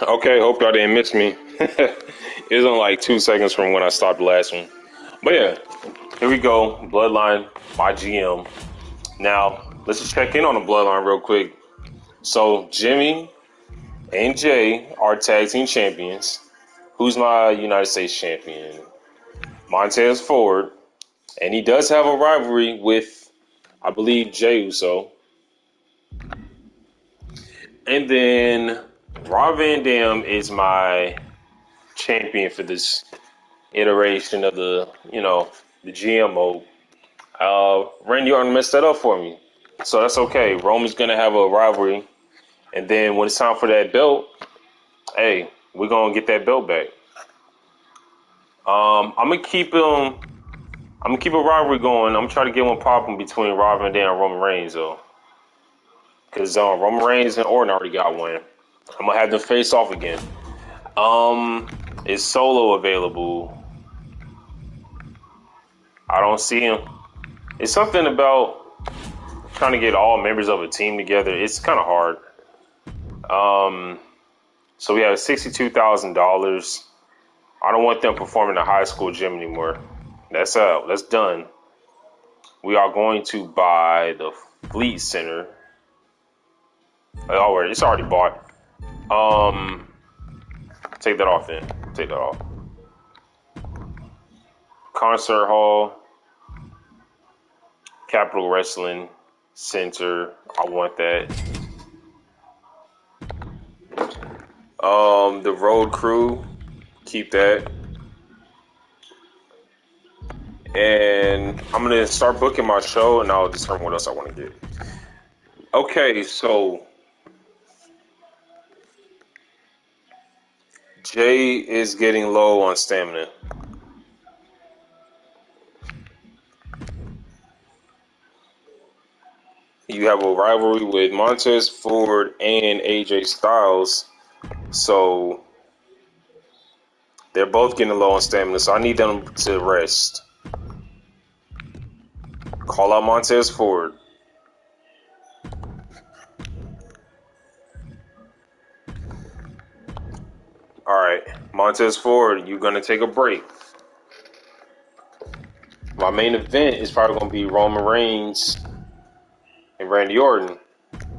Okay, hope y'all didn't miss me. It was only like 2 seconds from when I stopped the last one. But yeah, here we go. Bloodline MyGm. Now, let's just check in on the Bloodline real quick. So, Jimmy and Jay are tag team champions. Who's my United States champion? Montez Ford. And he does have a rivalry with, I believe, Jey Uso. And then Rob Van Dam is my champion for this iteration of the GM mode. Randy Orton messed that up for me. So that's okay. Roman's going to have a rivalry. And then when it's time for that belt, hey, we're going to get that belt back. I'm going to keep him. I'm going to keep a rivalry going. I'm trying to get one popping between Rob Van Dam and Roman Reigns, though. Because Roman Reigns and Orton already got one. I'm going to have them face off again. Is Solo available? I don't see him. It's something about trying to get all members of a team together. It's kind of hard. So we have $62,000. I don't want them performing in a high school gym anymore. That's out. That's done. We are going to buy the Fleet Center. Oh, it's already bought. Take that off then. Take that off. Concert Hall. Capital Wrestling Center. I want that. The Road Crew. Keep that. And I'm going to start booking my show, and I'll determine what else I want to get. Okay, so Jay is getting low on stamina. You have a rivalry with Montez Ford and AJ Styles, so they're both getting low on stamina, so I need them to rest. Call out Montez Ford. Alright, Montez Ford, you're going to take a break. My main event is probably going to be Roman Reigns and Randy Orton.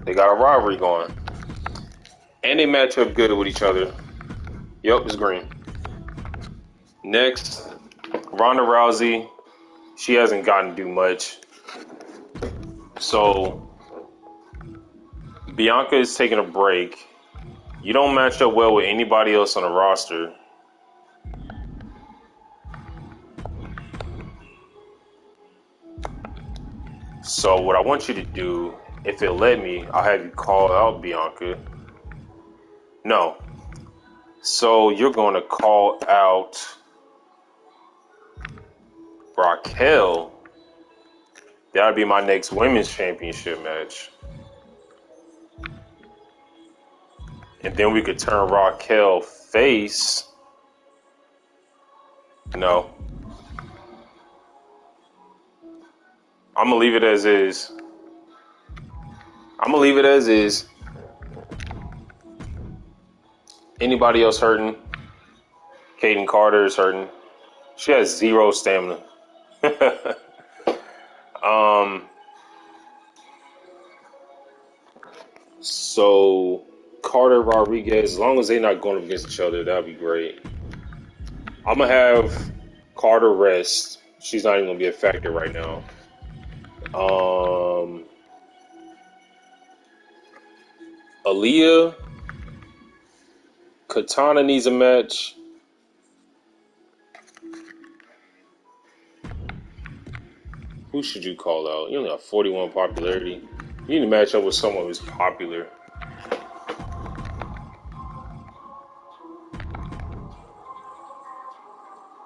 They got a rivalry going. And they match up good with each other. Yep, it's green. Next, Ronda Rousey. She hasn't gotten to do much. So, Bianca is taking a break. You don't match up well with anybody else on the roster. So what I want you to do, if it let me, I'll have you call out Bianca. No. So you're going to call out Raquel. That'll be my next women's championship match. And then we could turn Raquel face. No. I'm going to leave it as is. Anybody else hurting? Kaden Carter is hurting. She has zero stamina. So Carter Rodriguez, as long as they're not going up against each other, that'd be great. I'm gonna have Carter rest. She's not even gonna be a factor right now. Aaliyah, Katana needs a match. Who should you call out? You only have 41 popularity. You need to match up with someone who's popular.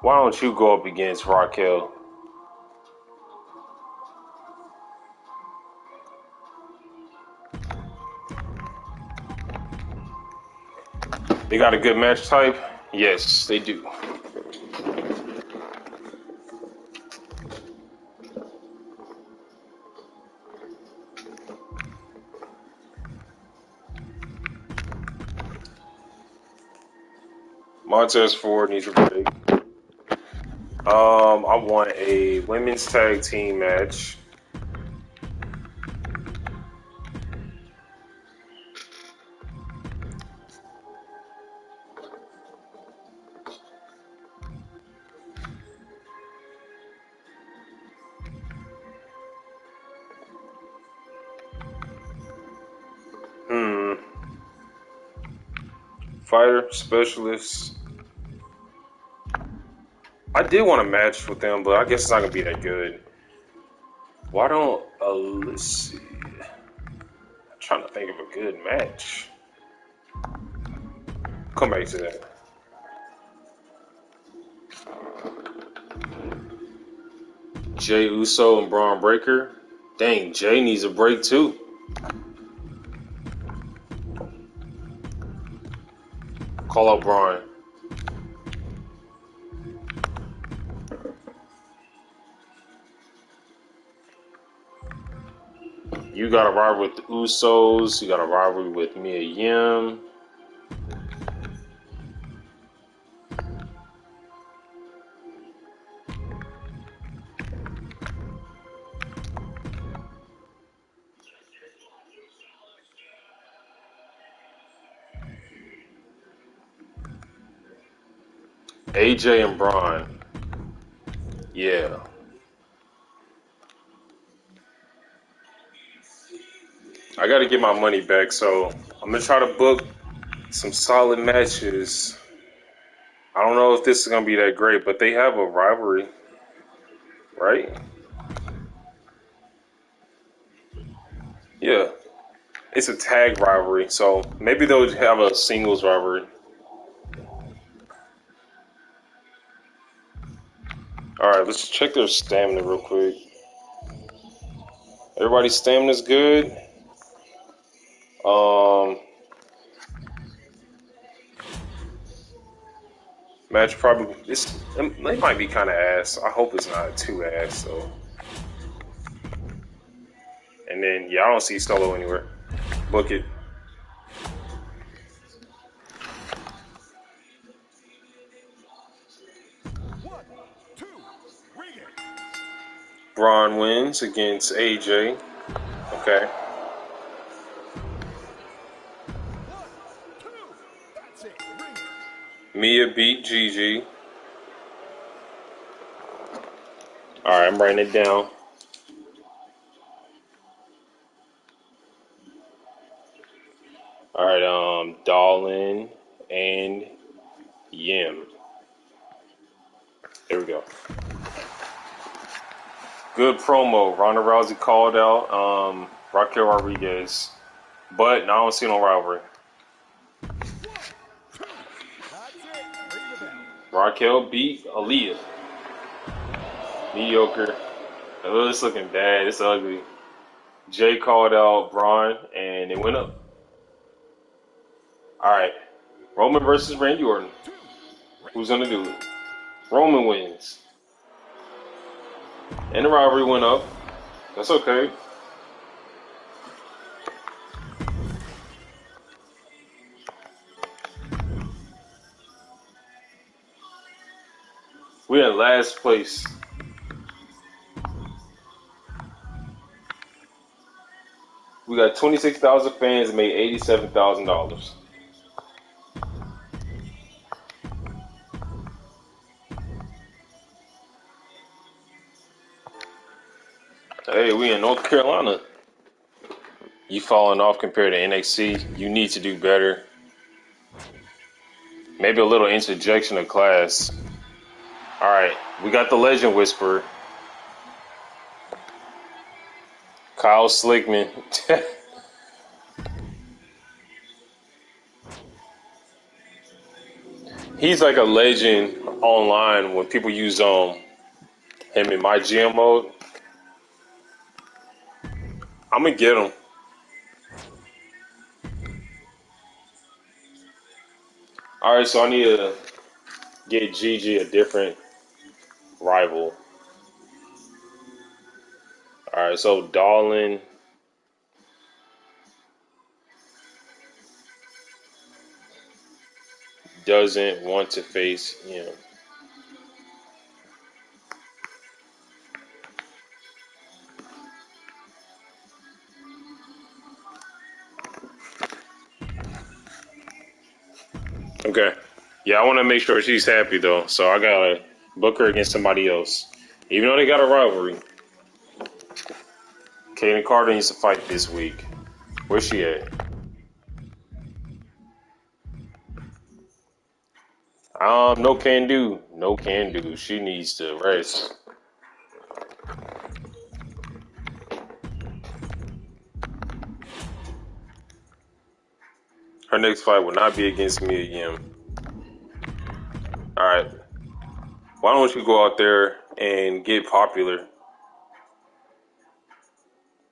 Why don't you go up against Raquel? They got a good match type? Yes, they do. Montez Ford needs a break. I want a women's tag team match. Fighter specialist. I did want a match with them, but I guess it's not gonna be that good. Why don't let's see. I'm trying to think of a good match. Come back to that. Jay Uso and Braun Breaker. Dang, Jay needs a break too. Call out Braun. You got a rivalry with the Usos. You got a rivalry with Mia Yim. AJ and Braun. Yeah. I got to get my money back, so I'm going to try to book some solid matches. I don't know if this is going to be that great, but they have a rivalry, right? Yeah. It's a tag rivalry, so maybe they'll have a singles rivalry. All right, let's check their stamina real quick. Everybody's stamina's good. Match probably they might be kind of ass. I hope it's not too ass though. And then yeah, I don't see Solo anywhere. Book it. Braun wins against AJ. Okay. Mia beat Gigi. All right, I'm writing it down. All right, Dolan and Yim. There we go. Good promo. Ronda Rousey called out Raquel Rodriguez, but now I don't see no rivalry. Raquel beat Aaliyah. Mediocre. Oh, it's looking bad. It's ugly. Jay called out Braun, and it went up. All right. Roman versus Randy Orton. Who's going to do it? Roman wins. And the rivalry went up. That's okay. We're in last place. We got 26,000 fans and made $87,000. Hey, we in North Carolina. You falling off compared to NXT. You need to do better. Maybe a little interjection of class. All right, we got the Legend Whisperer. Kyle Slickman. He's like a legend online when people use him in MyGm mode. I'm gonna get him. All right, so I need to get Gigi a different rival. All right, so Dolan. doesn't want to face him. Okay. Yeah, I want to make sure she's happy though, so I gotta book her against somebody else, even though they got a rivalry. Kaden Carter needs to fight this week. Where's she at? No can do. No can do. She needs to rest. Her next fight will not be against me again. All right. Why don't you go out there and get popular?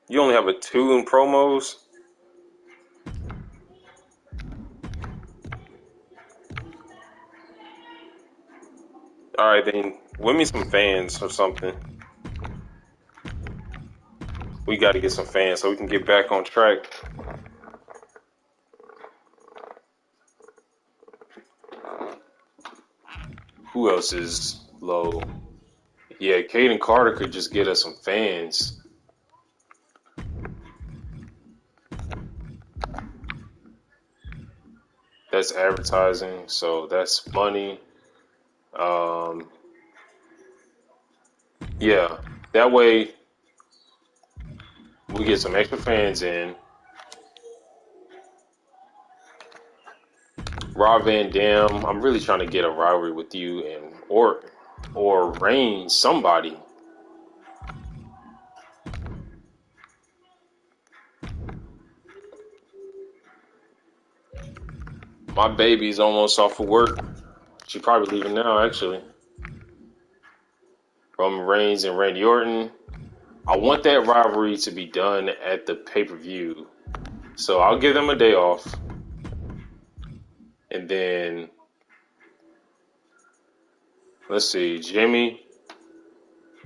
You only have a 2 in promos. All right, then win me some fans or something. We got to get some fans so we can get back on track. Who else is low? Yeah, Kaden Carter could just get us some fans. That's advertising, so that's money. Yeah, that way we get some extra fans in. Rob Van Dam, I'm really trying to get a rivalry with you and or Reigns, somebody. My baby's almost off of work. She's probably leaving now, actually. Roman Reigns and Randy Orton. I want that rivalry to be done at the pay-per-view. So I'll give them a day off. And then, let's see, Jimmy,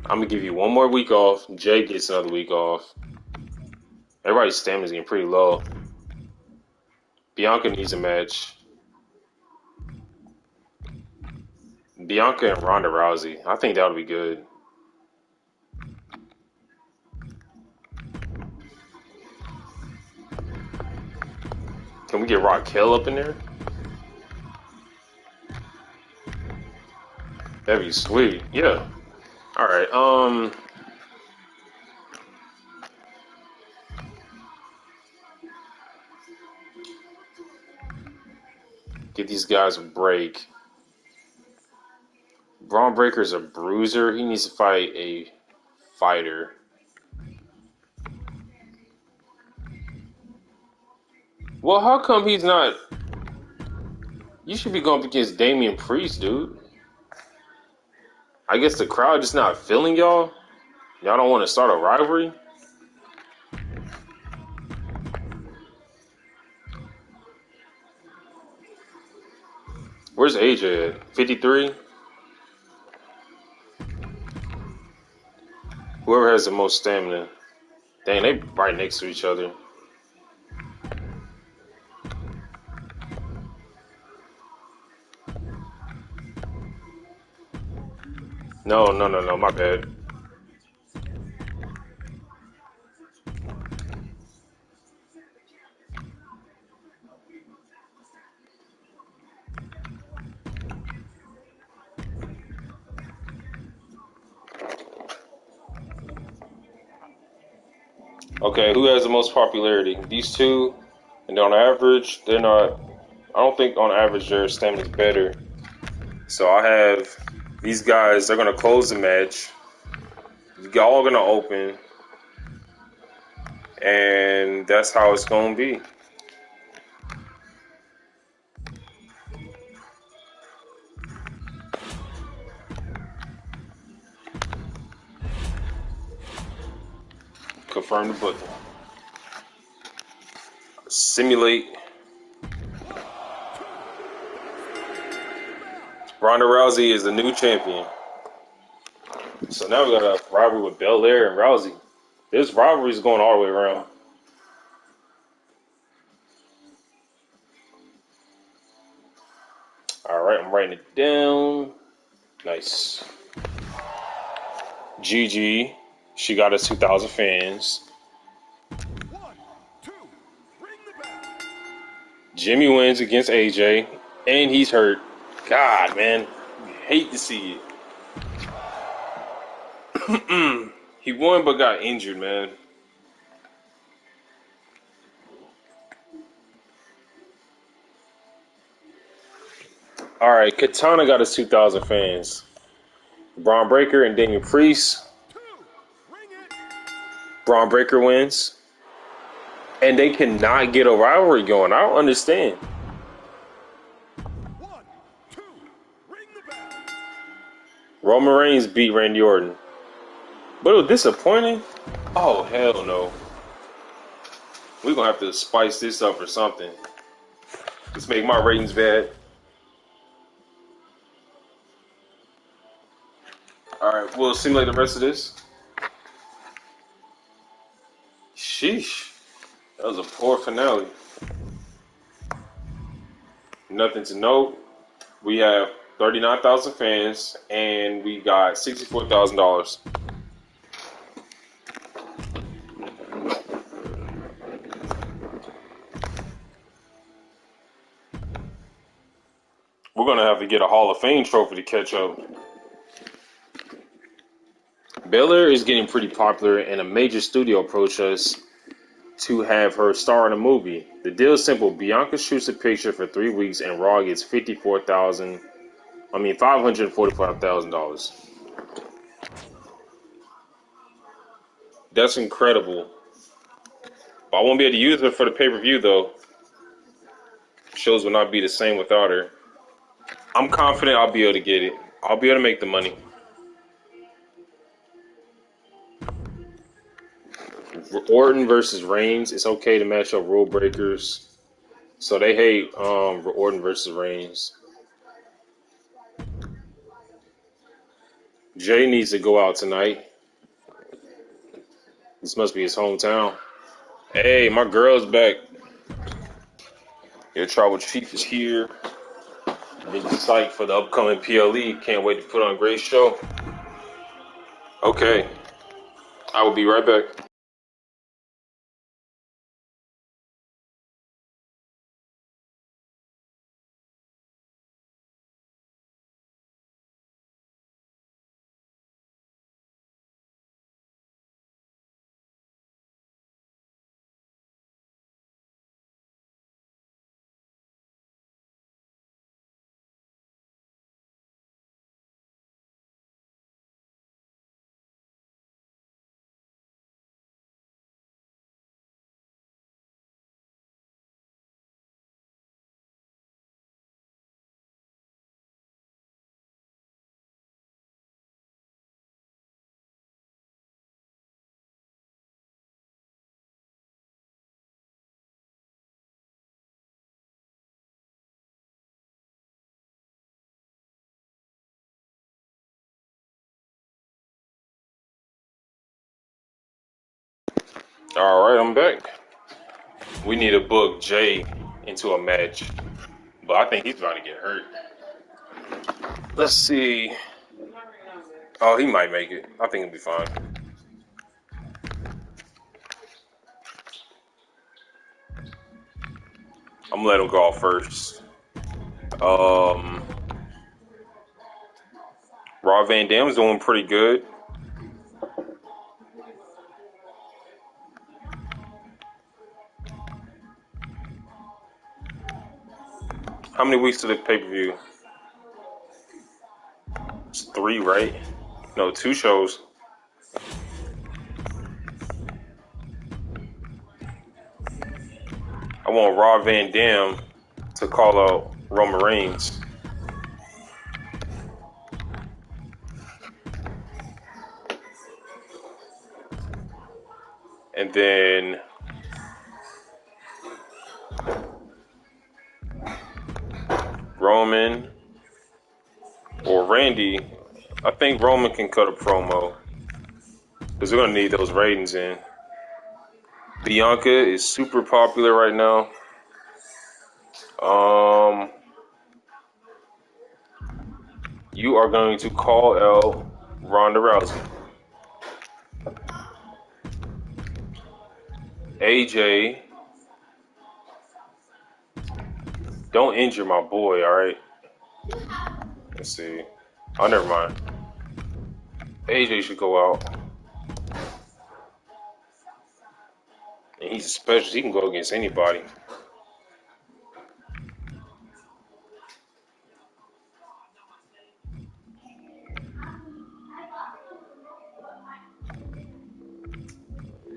I'm going to give you one more week off. Jay gets another week off. Everybody's stamina's getting pretty low. Bianca needs a match. Bianca and Ronda Rousey. I think that would be good. Can we get Raquel up in there? That'd be sweet. Yeah. All right. Get these guys a break. Braun Breaker's a bruiser. He needs to fight a fighter. Well, how come he's not? You should be going up against Damian Priest, dude. I guess the crowd just not feeling y'all. Y'all don't want to start a rivalry. Where's AJ at? 53? Whoever has the most stamina. Dang, they right next to each other. No, my bad. Okay, who has the most popularity? These two, and on average, they're not. I don't think on average their stamina is better. So I have these guys. They're gonna close the match. Y'all gonna open, and that's how it's gonna be. Confirm the booking. Simulate. Ronda Rousey is the new champion. So now we got a rivalry with Belair and Rousey. This rivalry is going all the way around. All right, I'm writing it down. Nice. Gigi, she got us 2,000 fans. 1, 2, ring the bell. Jimmy wins against AJ, and he's hurt. God, man, hate to see it. He won but got injured, man. All right, Katana got us 2,000 fans. Braun Breaker and Daniel Priest. 2, ring it. Braun Breaker wins. And they cannot get a rivalry going. I don't understand. 1, 2, ring the bell. Roman Reigns beat Randy Orton. But it was disappointing. Oh, hell no. We're going to have to spice this up or something. Let's make my ratings bad. All right, we'll simulate the rest of this. Sheesh. That was a poor finale. Nothing to note. We have 39,000 fans, and we got $64,000. We're going to have to get a Hall of Fame trophy to catch up. Belair is getting pretty popular, and a major studio approached us to have her star in a movie. The deal is simple. Bianca shoots a picture for 3 weeks, and Raw gets $545,000. That's incredible. But I won't be able to use her for the pay-per-view, though. Shows will not be the same without her. I'm confident I'll be able to get it. I'll be able to make the money. Orton versus Reigns. It's okay to match up rule breakers. So they hate Orton versus Reigns. Jay needs to go out tonight. This must be his hometown. Hey, my girl's back. Your Tribal Chief is here. Been psyched for the upcoming PLE. Can't wait to put on a great show. Okay. I will be right back. All right, I'm back. We need to book Jay into a match, but I think he's about to get hurt. Let's see. Oh, he might make it. I think he'll be fine. I'm gonna let him go off first. Rob Van Dam's doing pretty good. How many weeks to the pay-per-view? It's 3, right? No, 2 shows. I want Rob Van Dam to call out Roman Reigns. And then Roman or Randy. I think Roman can cut a promo because we're going to need those ratings in. Bianca is super popular right now. You are going to call out Ronda Rousey. AJ, don't injure my boy, alright? Let's see. Oh, never mind. AJ should go out. And he's a specialist. He can go against anybody.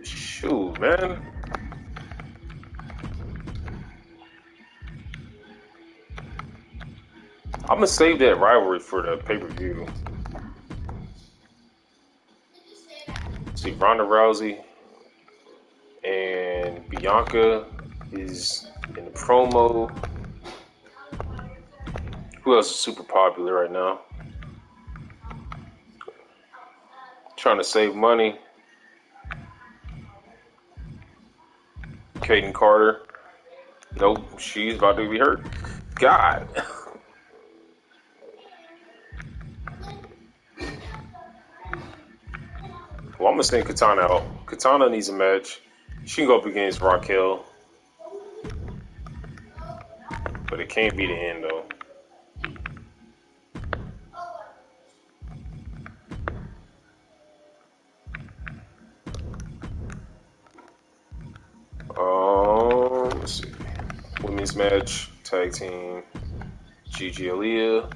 Shoot, man. I'm going to save that rivalry for the pay-per-view. See, Ronda Rousey and Bianca is in the promo. Who else is super popular right now? Trying to save money. Kaden Carter. Nope, she's about to be hurt. God. Well, I'm going to send Katana out. Katana needs a match. She can go up against Raquel. But it can't be the end, though. Let's see. Women's match, tag team, Gigi Aaliyah.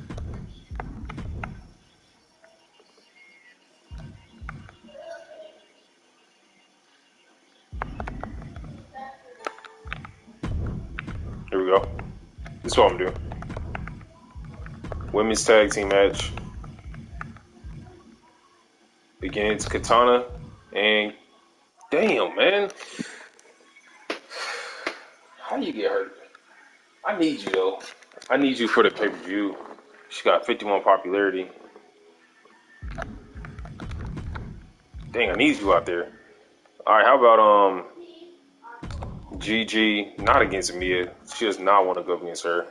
Here we go. This is what I'm doing. Women's tag team match against Katana and damn, man. How do you get hurt? I need you, though. I need you for the pay-per-view. She got 51 popularity. Dang, I need you out there. All right, how about Gigi not against Mia? She does not want to go against her.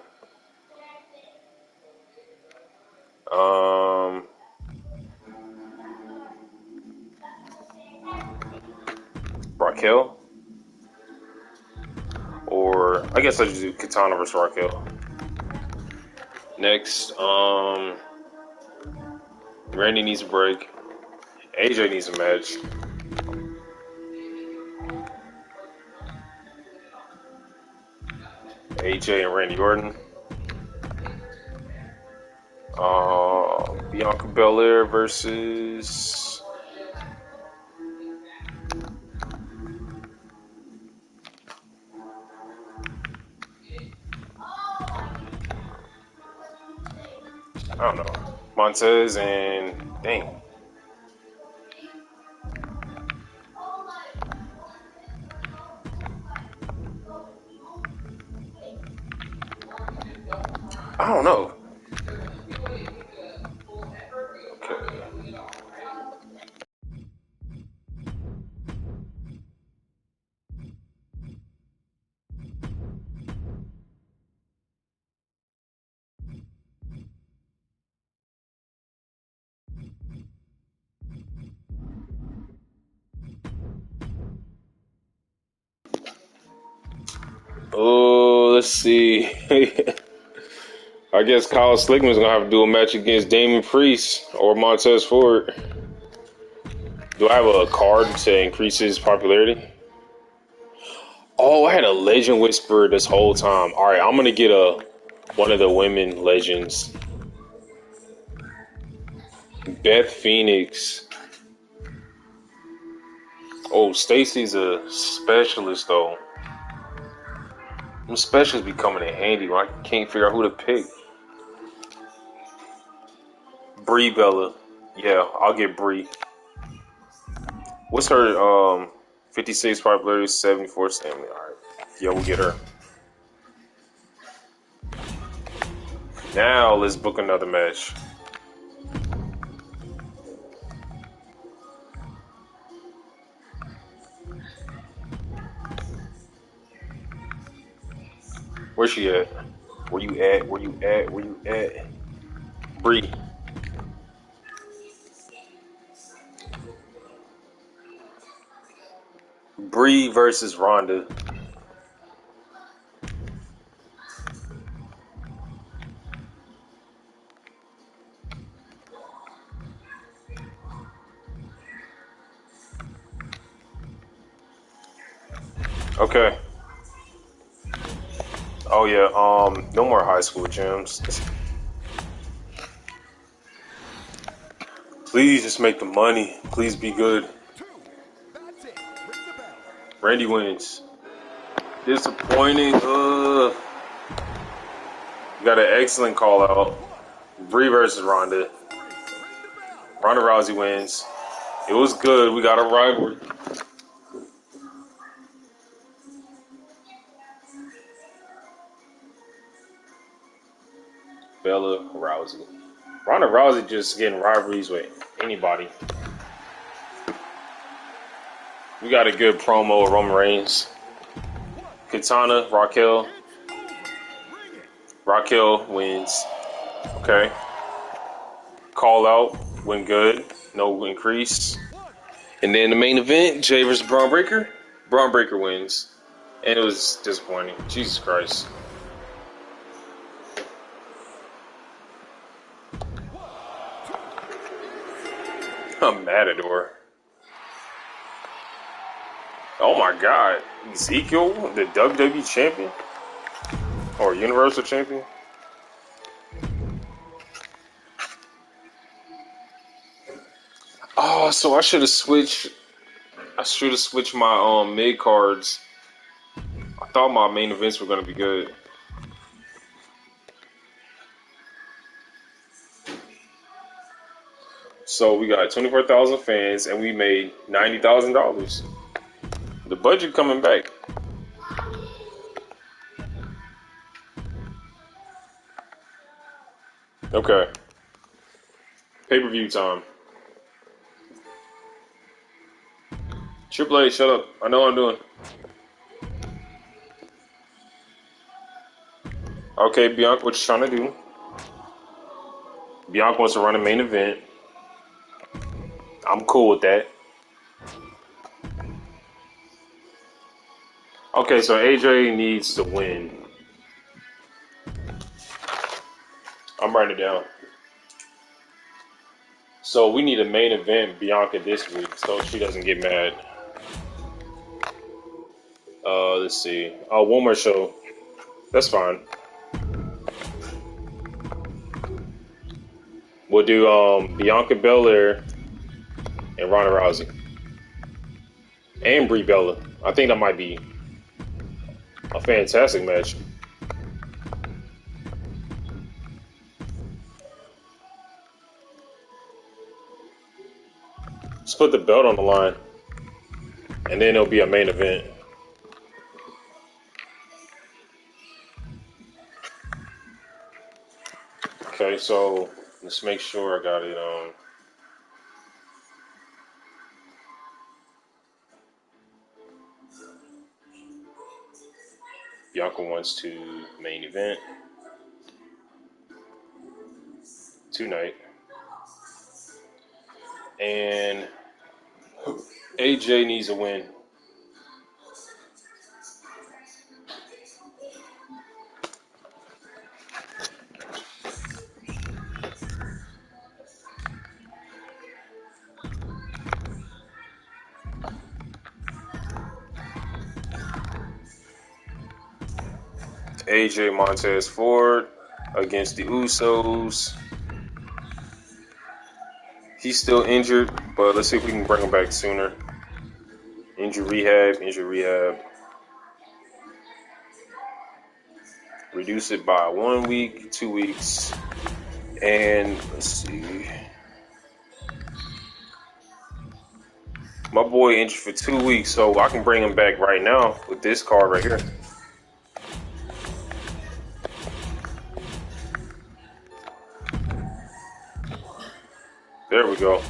Raquel, or I guess I just do Katana versus Raquel. Next, Randy needs a break. AJ needs a match. AJ and Randy Orton. Bianca Belair versus I don't know, Montez and dang. I don't know. Okay. Oh, let's see. I guess Kyle Slickman's gonna have to do a match against Damon Priest or Montez Ford. Do I have a card to increase his popularity? Oh, I had a legend whisperer this whole time. All right, I'm gonna get one of the women legends. Beth Phoenix. Oh, Stacy's a specialist though. Them specialists be coming in handy when I can't figure out who to pick. Brie Bella. Yeah, I'll get Brie. What's her 56 popularity, 74 stamina? Alright. Yeah, we'll get her. Now let's book another match. Where's she at? Where you at? Where you at? Where you at? Brie. Bree versus Ronda. Okay. Oh yeah. No more high school gyms. Please just make the money. Please be good. Two. That's it. Ring the bell. Randy wins. Disappointing. Got an excellent call out. Bree versus Ronda. Three. Ring the bell. Ronda Rousey wins. It was good. We got a rivalry. Bella Rousey. Ronda Rousey just getting rivalries with anybody. We got a good promo with Roman Reigns. Katana, Raquel. It's over. Ring it. Raquel wins. Okay. Call out, went good. No increase. And then the main event, Jay versus Braun Breaker. Braun Breaker wins. And it was disappointing. Jesus Christ. A matador. Oh my God. Ezekiel, the WWE champion? Or Universal champion? Oh, so I should have switched. I should have switched my mid cards. I thought my main events were gonna be good. So we got 24,000 fans and we made $90,000. The budget coming back. Okay. Pay-per-view time. Triple A, shut up. I know what I'm doing. Okay, Bianca, what you trying to do? Bianca wants to run a main event. I'm cool with that. Okay, so AJ needs to win. I'm writing it down. So we need a main event Bianca this week so she doesn't get mad. Let's see. Oh, one more show. That's fine. We'll do Bianca Belair and Ronda Rousey. And Brie Bella. I think that might be a fantastic match. Let's put the belt on the line. And then it'll be a main event. Okay, so let's make sure I got it on. Bianca wants to main event tonight. And AJ needs a win. AJ Montez Ford against the Usos. He's still injured, but let's see if we can bring him back sooner. Injury rehab. Reduce it by 1 week, 2 weeks. And let's see. My boy injured for 2 weeks, so I can bring him back right now with this card right here. There we go.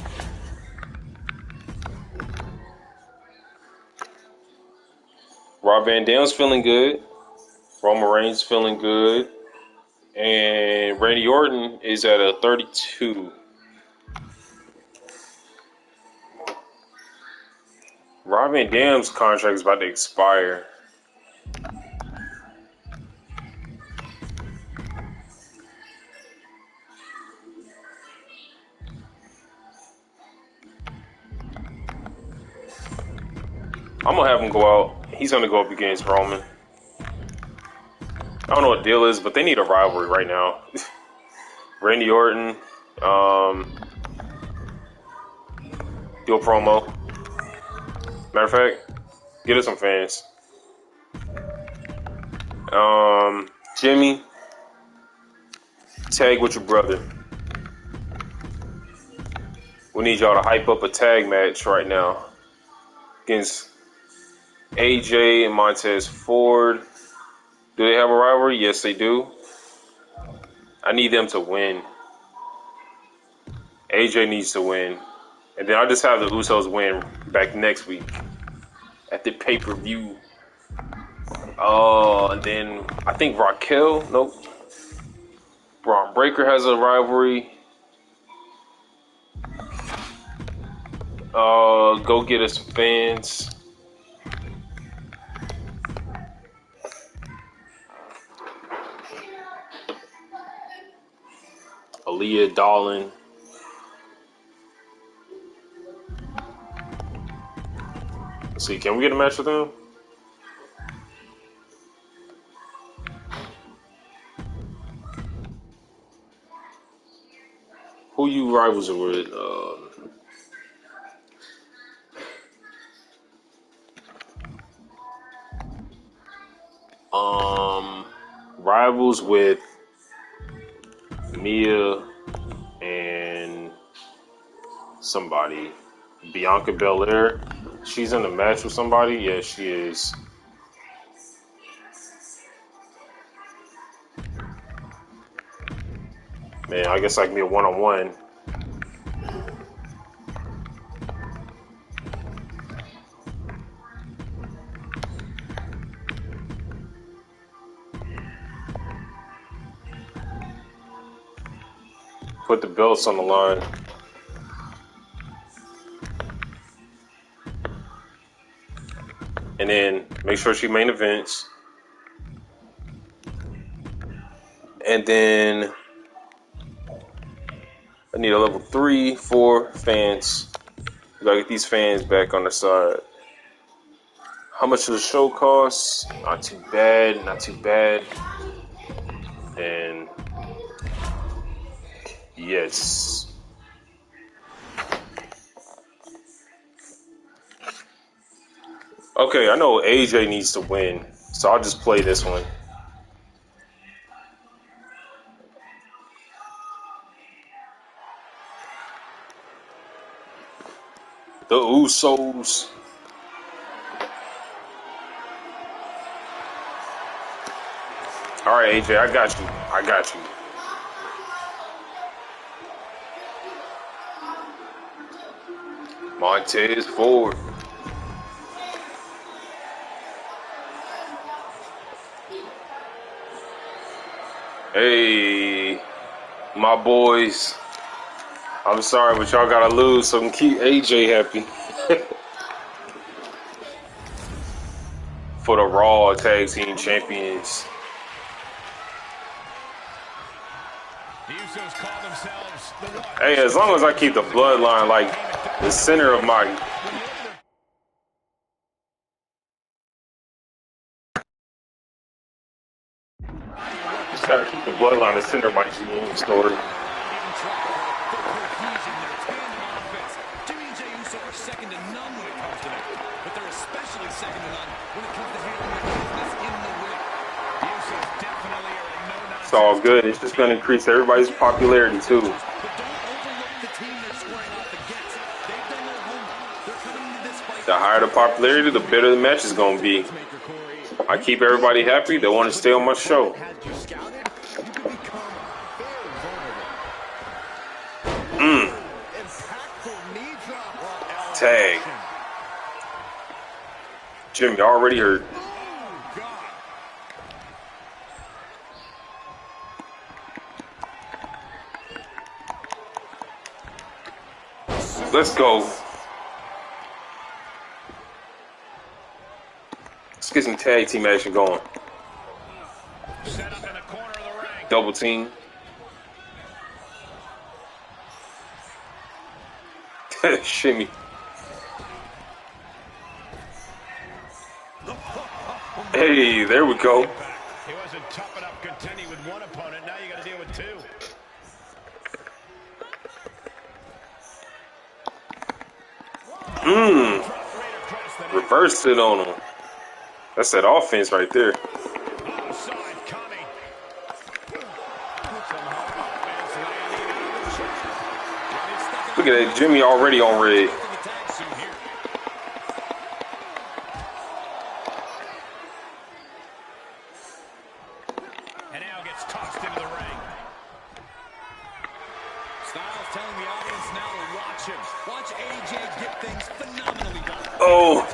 Rob Van Dam's feeling good. Roman Reigns feeling good. And Randy Orton is at a 32. Rob Van Dam's contract is about to expire. I'm gonna have him go out. He's gonna go up against Roman. I don't know what the deal is, but they need a rivalry right now. Randy Orton, do a promo. Matter of fact, get us some fans. Jimmy, tag with your brother. We need y'all to hype up a tag match right now against AJ and Montez Ford. Do they have a rivalry? Yes, they do. I need them to win. AJ needs to win. And then I'll just have the Usos win back next week at the pay-per-view. And then I think Raquel, nope. Braun Breaker has a rivalry. Go get us some fans. Aaliyah Dolan. Let's see, can we get a match with them? Who you rivals with? Rivals with Mia and somebody. Bianca Belair. She's in a match with somebody? Yeah, she is. Man, I guess I can be a one-on-one. Put the belts on the line. And then make sure she main events. And then I need a level 3, 4 fans. We gotta get these fans back on the side. How much does the show cost? Not too bad, not too bad. And yes. Okay, I know AJ needs to win, so I'll just play this one. The Usos. All right, AJ, I got you. I got you. Montez Ford. Hey, my boys. I'm sorry, but y'all gotta lose so we can keep AJ happy. For the Raw Tag Team Champions. Hey, as long as I keep the bloodline like the center of my just gotta keep the bloodline the center of my GM story. It's all good. It's just gonna increase everybody's popularity too. The higher the popularity, the better the match is gonna be. I keep everybody happy. They want to stay on my show. Tag. Jimmy already hurt. Let's go. Let's get some tag team action going. Set up in the corner of the ring. Double team. Shimmy. Hey, there we go. He wasn't tough enough contending with one opponent. Now you got to deal with two. Reversed it on him. That's that offense right there. Onside coming. Look at that, Jimmy already on red. And now gets tossed into the ring. Styles telling the audience now to watch him. Watch AJ get things phenomenally done. Oh,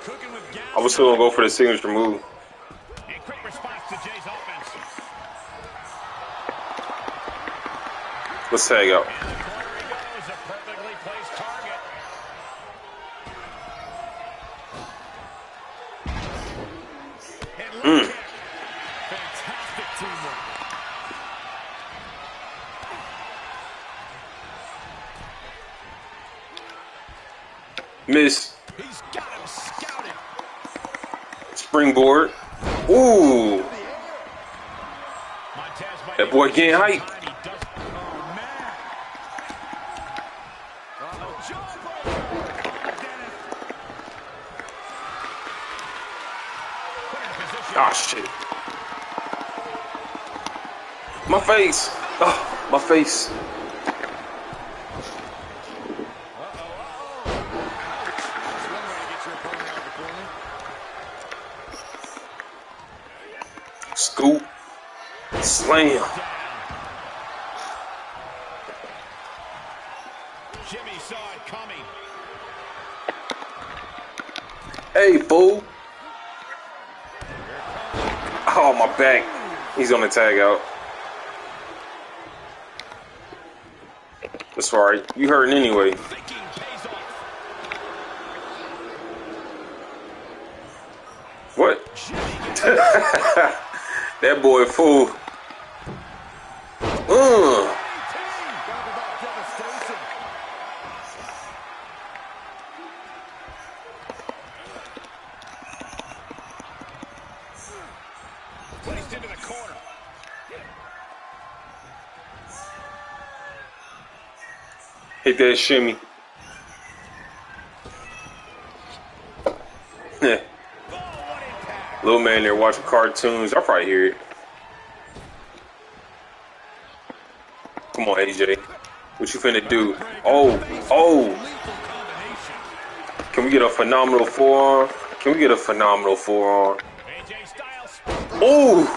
Cooking with gas. I was still gonna go for the signature move. A quick response to Jay's offense. Let's tag out. In the corner he goes, a perfectly placed target. And look at fantastic teamwork. Miss. He's got him scouted. Springboard. Ooh. That boy getting hype. Ah, shit. My face. Oh, my face. Scoop. Slam. Jimmy saw it coming. Hey, fool. Oh, my back. He's on the tag out. That's right. You hurting anyway. What? That boy fool. Placed into the corner. Hit that shimmy. Yeah. Little man there watching cartoons. I'll probably hear it. Come on, AJ. What you finna do? Oh. Can we get a phenomenal forearm? Can we get a phenomenal forearm? Oh.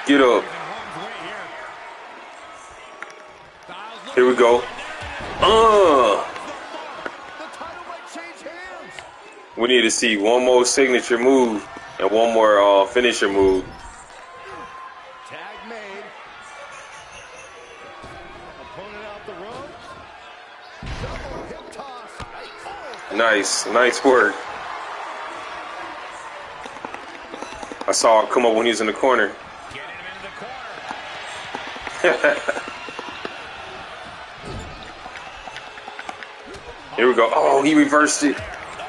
Get up. Here we go. We need to see one more signature move and one more finisher move. Tag made. Opponent out the ropes. Double hip toss. Nice work. I saw it come up when he was in the corner. Getting him into the corner. Here we go. Oh, he reversed it.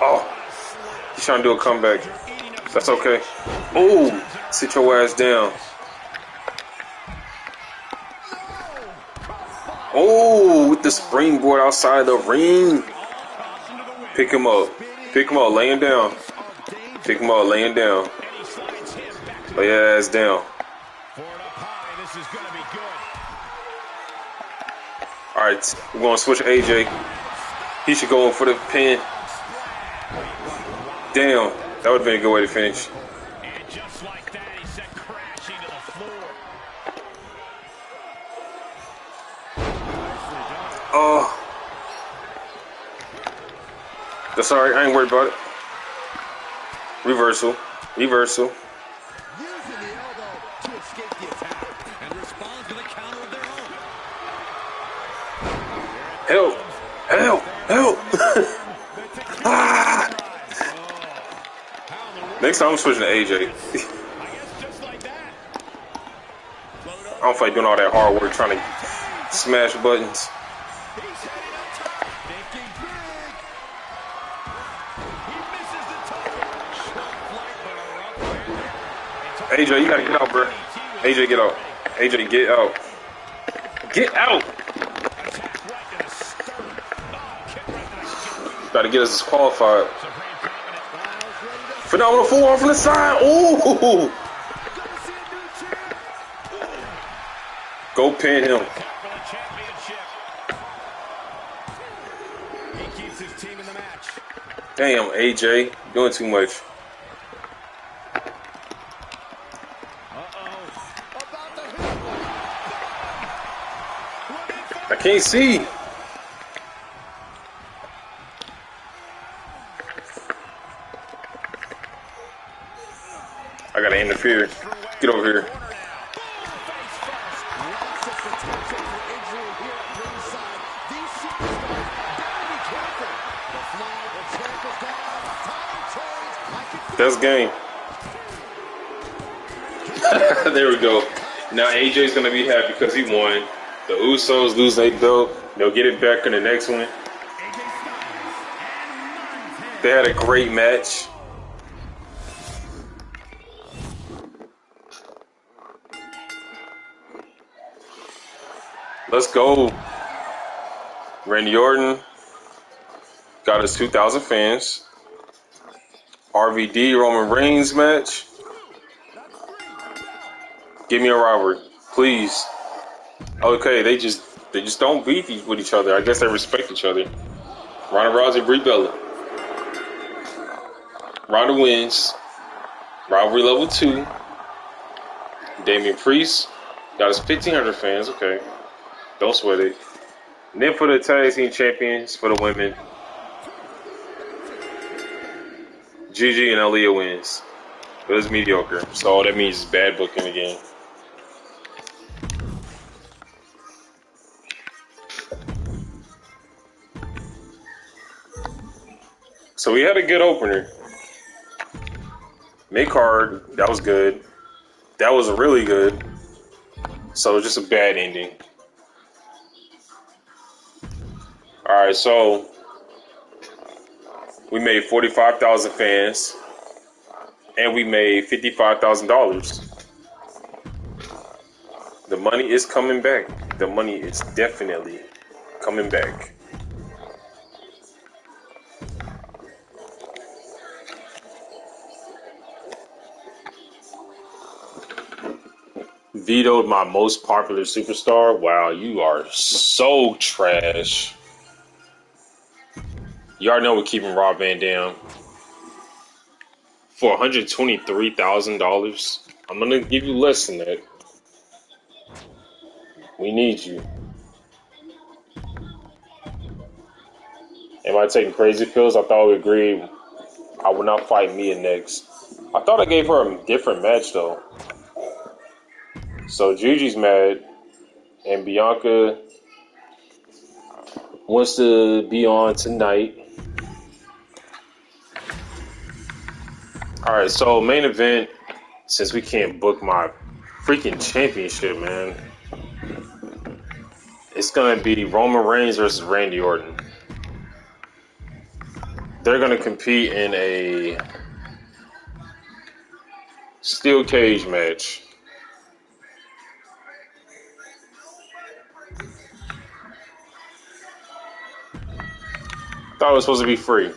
Oh, he's trying to do a comeback. That's okay. Oh, sit your ass down. Oh, with the springboard outside the ring. Pick him up. Pick him up, laying down. Pick him up, laying down. Lay your ass down. All right, we're going to switch AJ. He should go in for the pin. Damn, that would have been a good way to finish. And just like that, he sent crashing to the floor. Oh. That's all right. I ain't worried about it. Reversal. Using the elbow to escape the attack and respond to the counter of their own. Help. Ah. Next time I'm switching to AJ. I guess just like that. I don't feel like doing all that hard work trying to smash buttons. He's heading up top. Thinking big. He misses the target. Short flight, but a rough landing. AJ, you gotta get out, bro. AJ, get out. AJ, get out. Get out. Attack right in the sternum. Oh, kick right to the skin. Gotta get us disqualified. Supreme dominant. Styles ready to Phenomenal forearm from the side. Ooh. gonna see a new champ. Go pin him. For the championship. He keeps his team in the match. Damn, AJ, doing too much. About to hit. I can't see. I gotta interfere. Get over here. Lots of potential for injury here at ringside. These superstars gotta be careful. The flag, the champ is gone. Time change. I can That's game. There we go. Now AJ's gonna be happy because he won. The Usos lose their belt. They'll get it back in the next one. They had a great match. Let's go. Randy Orton got his 2,000 fans. RVD Roman Reigns match. Give me a rivalry, please. Okay, they just don't beef with each other. I guess they respect each other. Ronda Rousey, Brie Bella. Ronda wins. Rivalry level 2. Damian Priest got his 1,500 fans. Okay, don't sweat it. And then for the tag team champions for the women, Gigi and Aaliyah wins. But it's mediocre, so all that means is bad booking again. So we had a good opener. Mid-card, that was good. That was really good. So just a bad ending. Alright, so we made 45,000 fans. And we made $55,000. The money is coming back. The money is definitely coming back. Vetoed my most popular superstar. Wow, you are so trash. You already know we're keeping Rob Van Dam for $123,000. I'm gonna give you less than that. We need you. Am I taking crazy pills? I thought we agreed I would not fight Mia next. I thought I gave her a different match though. So Gigi's mad, and Bianca wants to be on tonight. Alright, so main event, since we can't book my freaking championship, man, it's gonna be Roman Reigns versus Randy Orton. They're gonna compete in a steel cage match. Thought it was supposed to be free.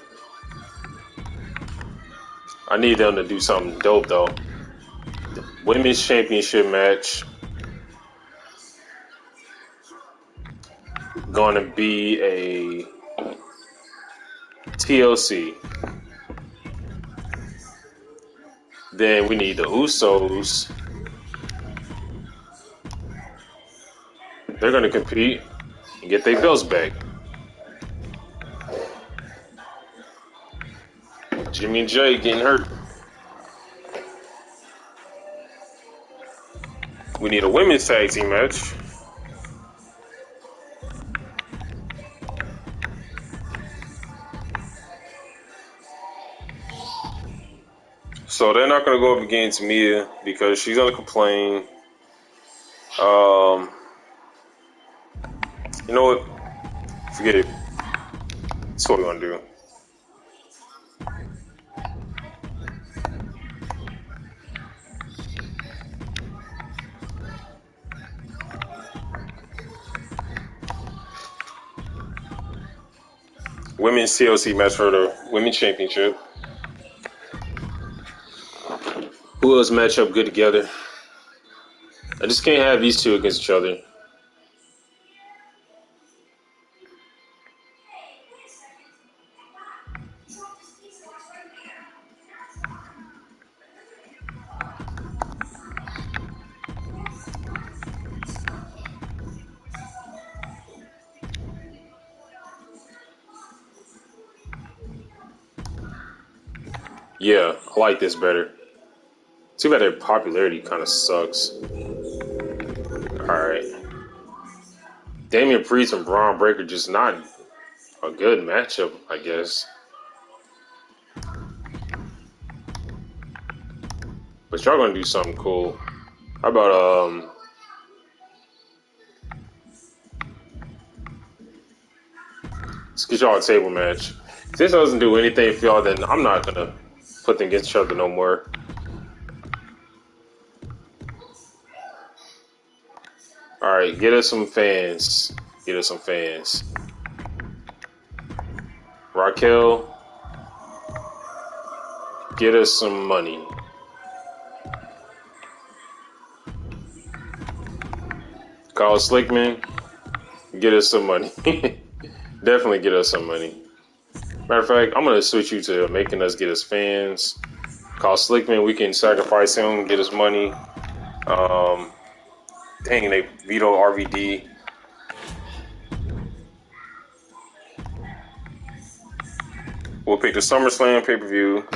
I need them to do something dope though. The women's championship match gonna be a TLC. Then we need the Usos. They're gonna compete and get their belts back. Jimmy and Jay getting hurt. We need a women's tag team match. So they're not gonna go up against Mia because she's gonna complain. Um, you know what? Forget it. That's what we're gonna do. Women's TLC match for the Women's Championship. Who else match up good together? I just can't have these two against each other. Yeah, I like this better. Too bad their popularity kind of sucks. Alright. Damian Priest and Braun Breaker just not a good matchup, I guess. But y'all gonna do something cool. How about let's get y'all a table match. If this doesn't do anything for y'all, then I'm not gonna put them against each other no more. Alright, get us some fans. Get us some fans. Raquel, get us some money. Kyle Slickman, get us some money. Definitely get us some money. Matter of fact, I'm going to switch you to making us get us fans. Kyle Slickman, we can sacrifice him, get us money. Dang, they veto RVD. We'll pick the SummerSlam pay-per-view.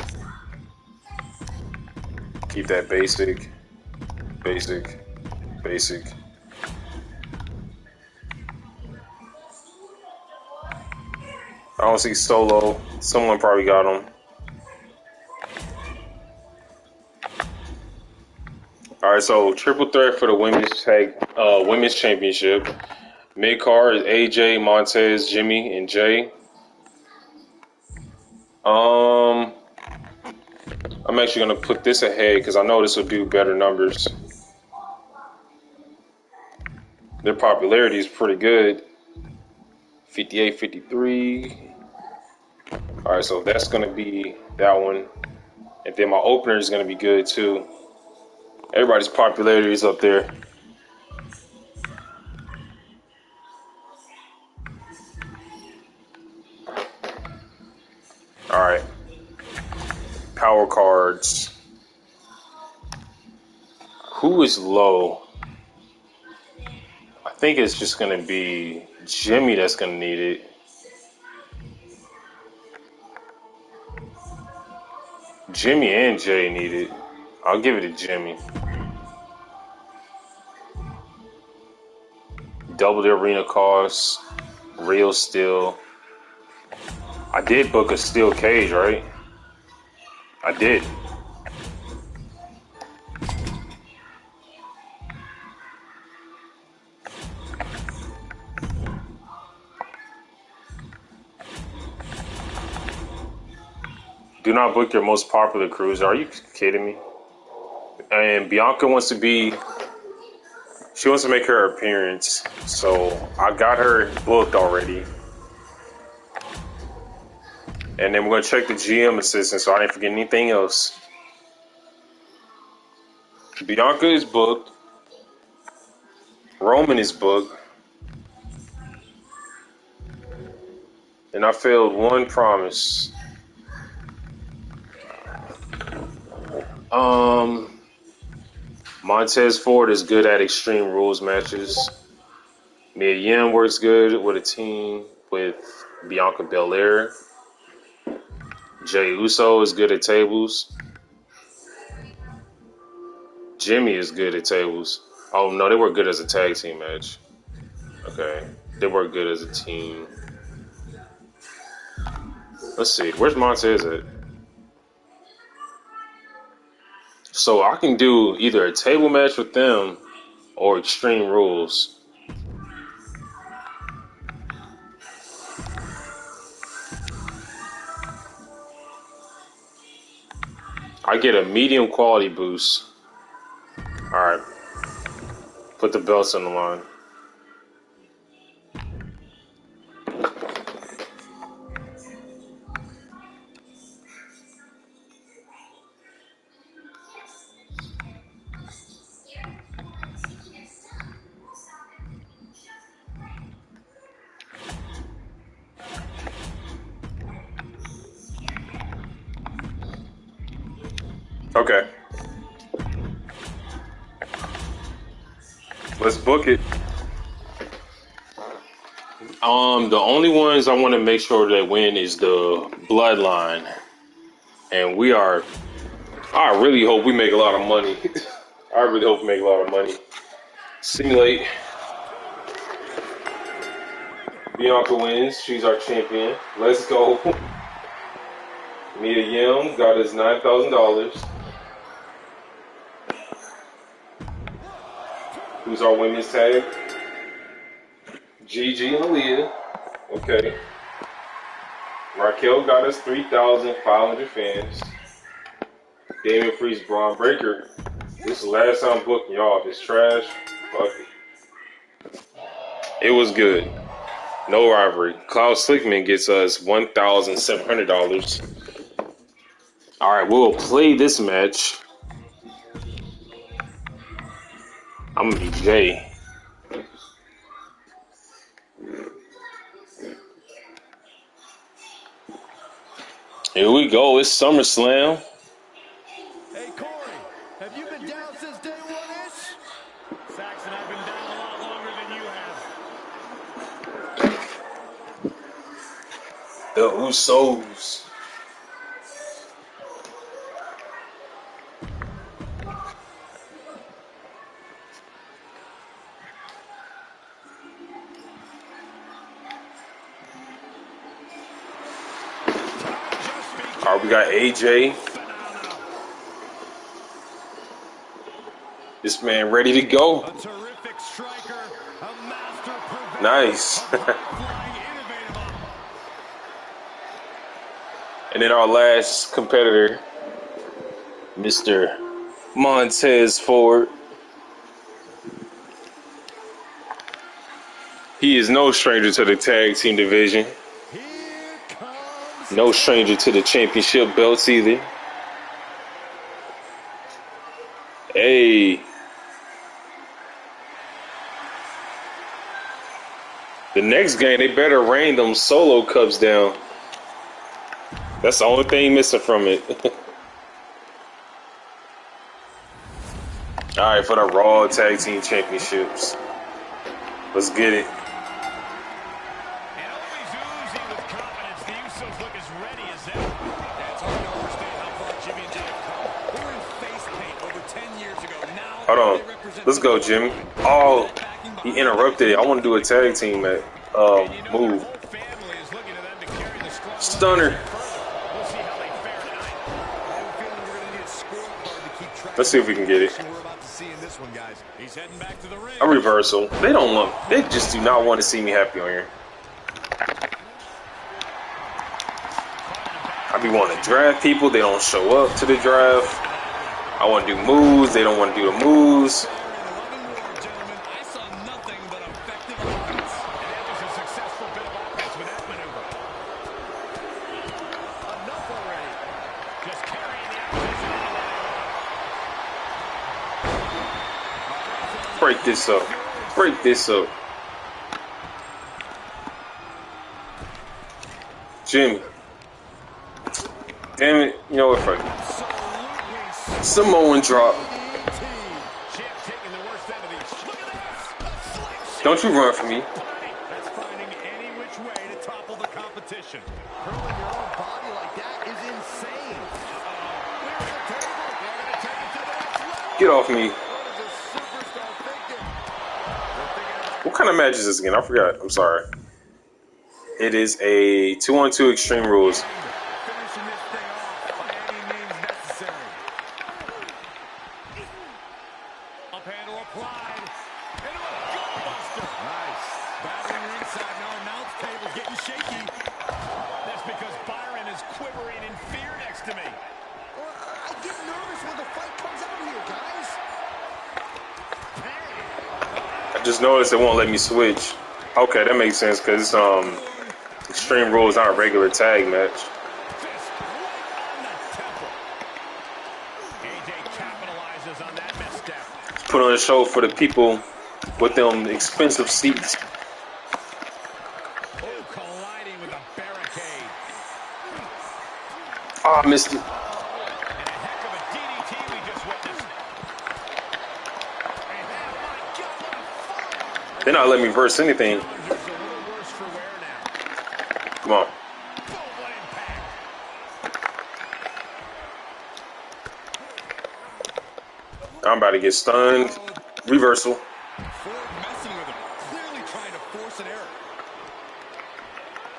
Keep that basic. Basic. Basic. I don't see Solo. Someone probably got him. All right, so triple threat for the women's championship. Mid card is AJ, Montez, Jimmy, and Jay. I'm actually gonna put this ahead because I know this will do better numbers. Their popularity is pretty good. 58, 53. All right, so that's gonna be that one, and then my opener is gonna be good too. Everybody's popularity is up there. All right, power cards. Who is low? I think it's just gonna be Jimmy that's gonna need it. Jimmy and Jay need it. I'll give it to Jimmy. Double the arena costs. Real steel. I did book a steel cage, right? I did. Do not book your most popular cruiser. Are you kidding me? And Bianca wants to be... She wants to make her appearance. So I got her booked already. And then we're going to check the GM assistant so I didn't forget anything else. Bianca is booked. Roman is booked. And I failed one promise. Montez Ford is good at Extreme Rules matches. MyGm works good with a team with Bianca Belair. Jey Uso is good at tables. Jimmy is good at tables. Oh, no, they work good as a tag team match. Okay. They work good as a team. Let's see. Where's Montez at? So I can do either a table match with them or Extreme Rules. I get a medium quality boost. Alright. Put the belts on the line. Okay. Let's book it. The only ones I want to make sure that win is the Bloodline. And I really hope we make a lot of money. I really hope we make a lot of money. Simulate. Bianca wins. She's our champion. Let's go. Mia Yim got us $9,000. Who's our women's tag? Gigi and Aaliyah. Okay. Raquel got us 3,500 fans. Damon Priest, Braun Breaker. This is the last time booking y'all. If it's trash, fuck it. It was good. No rivalry. Klaus Slickman gets us $1,700. All right, we'll play this match. I'm gonna be Jay. Here we go. It's SummerSlam. Hey, Corey, have you been down since day one-ish? Saxon, I've been down a lot longer than you have. The Usos. All right, we got AJ. This man ready to go. A terrific striker, a master preventer, Nice. a high-flying innovator. And then our last competitor, Mr. Montez Ford. He is no stranger to the tag team division. Here comes No stranger to the championship belts either. Hey. The next game, they better rain them solo cups down. That's the only thing missing from it. All right, for the Raw Tag Team Championships. Let's get it. And always oozing with confidence, the Usos look as ready as ever. That's hard to overstate how far Jimmy and Jay have come. They were in face paint over 10 years ago. Now Hold on. they represent Let's go, Jimmy. Oh, he interrupted it. I want to do a tag team and you know move. their whole family is looking to them to carry the strong Stunner. We'll see how they fare tonight. I have a feeling we're going to need a scorecard to keep track. Let's see if we can get it. We're about to see in this one, guys. He's heading back to the ring. A reversal. They just do not want to see me happy on here. I be wanting to draft people. They don't show up to the draft. I want to do moves. They don't want to do the moves. I saw nothing but effective offense. And that was a successful bit of offense with that maneuver. Enough already. Just carrying the opposition. Break this up. Break this up. Jimmy. Damn it. You know what? Fuck it. Samoan drop. Champ taking the worst end of these. Look at this. Don't you run for me. That's finding any which way to topple the competition. Curling your own body like that is insane. Clears the table. They're going to take it to the next level. Get off me. What is this superstar thinking? What kind of match is this again? I forgot. I'm sorry. It is a 2-on-2 Extreme Rules. Finishing this thing off by any means necessary. applied. Into a gutbuster. Nice. Battling ringside. Now announce table's getting shaky. That's because Byron is quivering in fear next to me. Well, I get nervous when the fight comes out here, guys. I just noticed it won't let me switch. Okay, that makes sense because Extreme Rules aren't a regular tag match. Fist right on the temple. AJ capitalizes on that misstep. Put on a show for the people with them expensive seats. Oh, colliding with a barricade. Oh, I missed it. And a heck of a DDT we just witnessed. And my God, what a fall. They're not letting me verse anything. Challenger's a little worse for wear now. Come on. Boom, what impact. I'm about to get stunned. Reversal. Ford messing with him, clearly trying to force an error.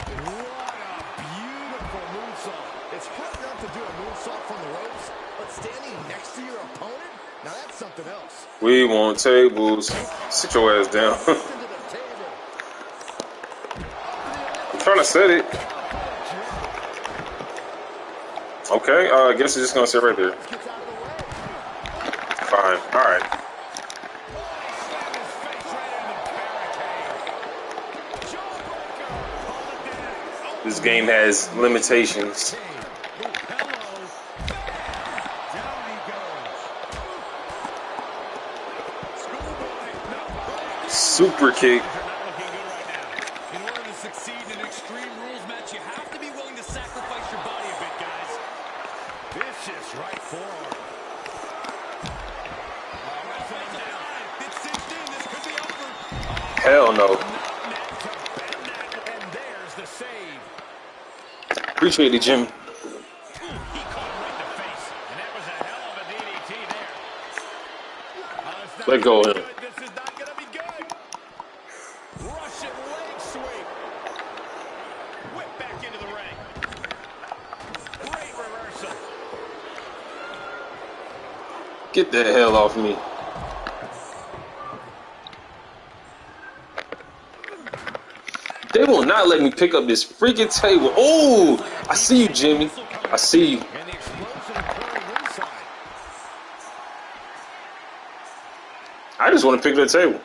What a beautiful moonsault. It's hard enough to do a moonsault from the ropes, but standing next to your opponent, now that's something else. We want tables. Sit your ass down. Into the table. I'm trying to set it. Okay, I guess it's just gonna sit right there. Gets out of the way. Fine. All right. Slammed his face right into the barricade. Jawbreaker. Hold it down. Oh, This game has limitations. hello. Down he goes. Schoolboy. No. Super kick. They're not looking good right now. In order to succeed in an Extreme Rules match, you have to be willing to sacrifice your body a bit, guys. Vicious right forearm. Wrestling down. It's cinched in. This could be over. Hell no. Not meant to bend that. And there's the save. Appreciate it, Jimmy. He caught him right in the face. And that was a hell of a DDT there. It's not Let go of gonna be him. good. This is not going to be good. Russian leg sweep. Whip back into the ring. Great reversal. Get the hell off me. They will not let me pick up this freaking table. Oh, I see you, Jimmy. I see you. And the explosion occurring ringside. I just want to pick up the table.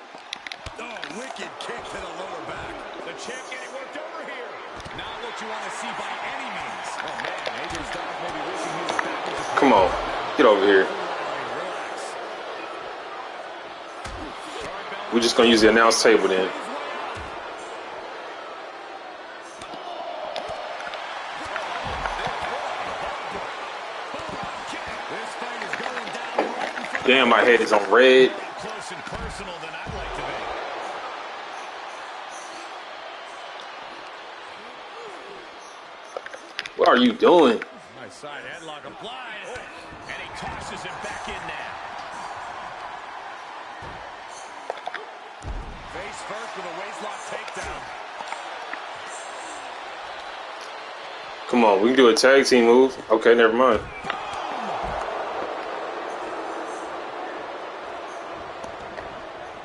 Oh, wicked kick to the lower back. The champ getting worked over here. Not what you want to see by any means. Oh, man. AJ Styles may be wishing he was back as a Come on. Get over here. relax. We're just going to use the announce table then. This fight is going down right in front of Damn, my head is on red. close and personal than I'd like to be. What are you doing? Nice side headlock applied. And he tosses him back in now. Face first with a waistlock takedown. Come on, we can do a tag team move. Okay, never mind.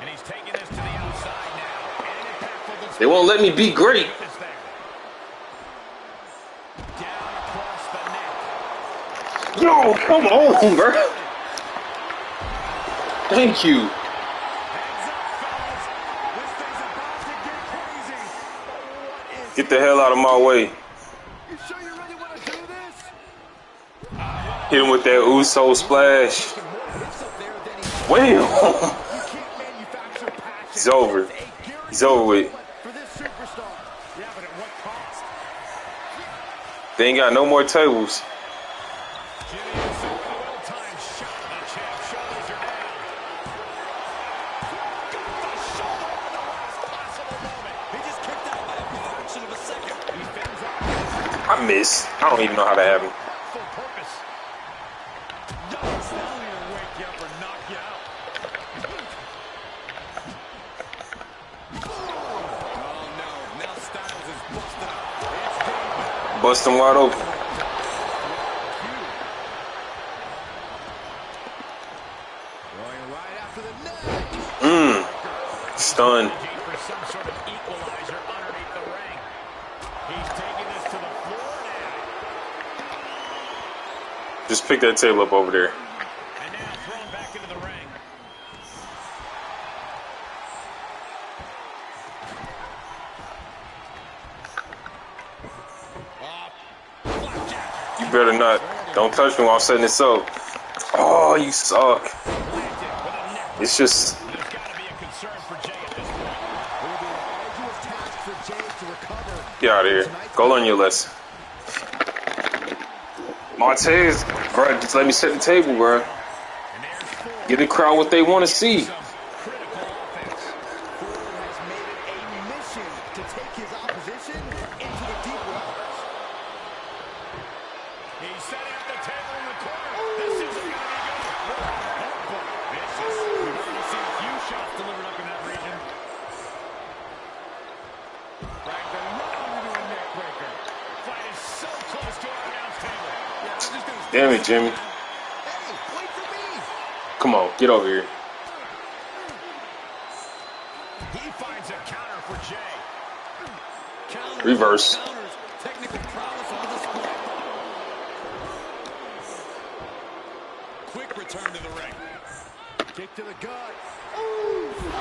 And he's taking this to the outside now. And an impactful They won't let me be great. is there. Down across the neck. Yo, come on, bro. Thank you. Heads up, fellas. This thing's about to get crazy. What is Get the hell out of my way. You sure you really want to do this? Hit him with that Uso splash. More hits up there than he Wham! You can't manufacture passion. He's over. It's a guaranteed He's over with. moment for this superstar. Yeah, but at what cost? They ain't got no more tables. Jimmy Uso, a well-timed shot. The champ's shoulders are down. Got the shoulder at the last possible moment. He just kicked out by a fraction of a second. He fends off. I missed. I don't even know how that happened. Full purpose. Yikes, that'll either wake you up or knock you out. Oh, no. Now Styles is busted up. It's game. Bust him wide open. Going right after the neck. Stun. For some sort of equalizer underneath the ring. He's taking this to the floor now. Just pick that table up over there. And now thrown back into the ring. You better not. Don't touch me while I'm setting this up. Oh, you suck. It's just. There's got to be a concern for Jay at this point. It will be an arduous task for Jay to recover. Get out of here. Go learn your lesson. Montez, bro, just let me set the table, bro. Give the crowd what they want to see. Ford has made it a mission to take his opposition into the deep waters. He's setting up the table in the corner. This isn't going to be good. Vicious. We've already seen a few shots delivered up in that region. Right the into a neck breaker. Fight is so close to our announce table. Yeah, I'm just gonna Damn it, Jimmy. Hey, wait for me. Come on, get over here. He finds a counter for Jay. Reverse. Technical prowess on display. Quick return to the ring. Kick to the gut. Ooh, the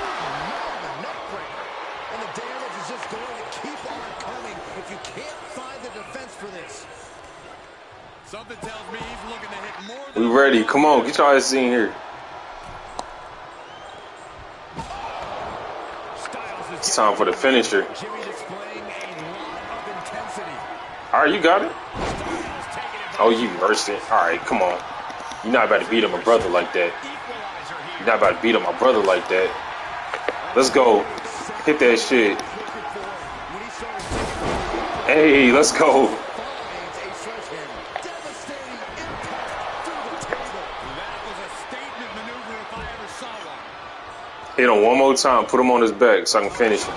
neck breaker. And the damage is just going to keep on coming if you can't find the defense for this. Something tells me he's looking to hit more We than ready. Come on, get your ass in here. Styles is It's time for the finisher. Jimmy displaying a lot of intensity. All right, you got it. Styles taking it. Oh, you reversed it. All right, come on. You're not about to beat up my brother like that. Equalizer here. You're not about to beat up my brother like that. Let's go. Hit that shit. When he started Hey, let's go. finds a sledgehammer. Devastating impact through the table. That was a statement maneuver if I ever saw one. Hit him one more time. Put him on his back so I can finish him.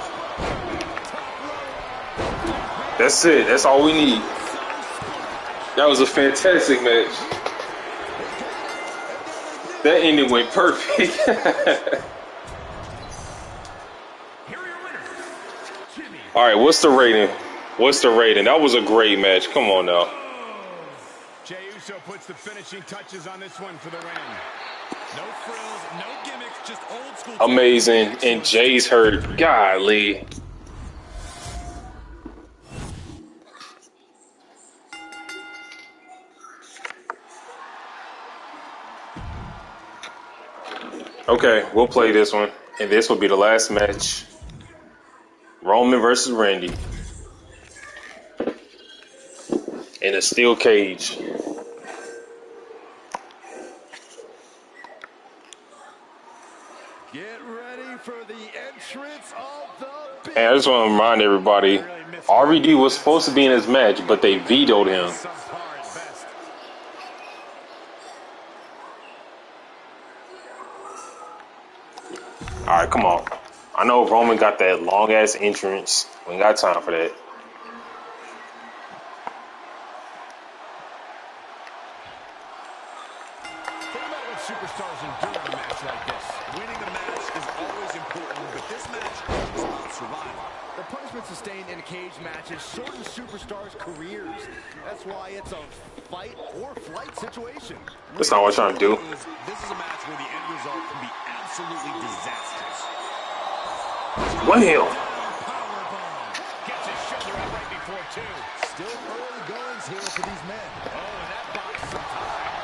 That's it. That's all we need. That was a fantastic match. That ending went perfect. Here are your winners. Jimmy. All right, what's the rating? What's the rating? That was a great match. Come on now. Jey Uso puts the finishing touches on this one for the win. No frills, no gimmicks, just old school. Amazing. And Jay's hurt. Golly. Okay, we'll play this one. And this will be the last match. Roman versus Randy. In a steel cage. Get ready for the entrance of the big. And I just want to remind everybody, RVD was supposed to be in this match, but they vetoed him. Subpar at best. All right, come on. I know Roman got that long-ass entrance. We ain't got time for that. Think about what superstars endure in a match like this. Winning a match is always important, but this match is about survival. The punishment sustained in cage matches shorten superstars' careers. That's why it's a fight or flight situation. That's not what I'm trying to do. This is a match where the end result can be absolutely disastrous. Wham! Powerbomb. Gets his shoulder up right before two. Still early goings here for these men. Oh, and that box some time.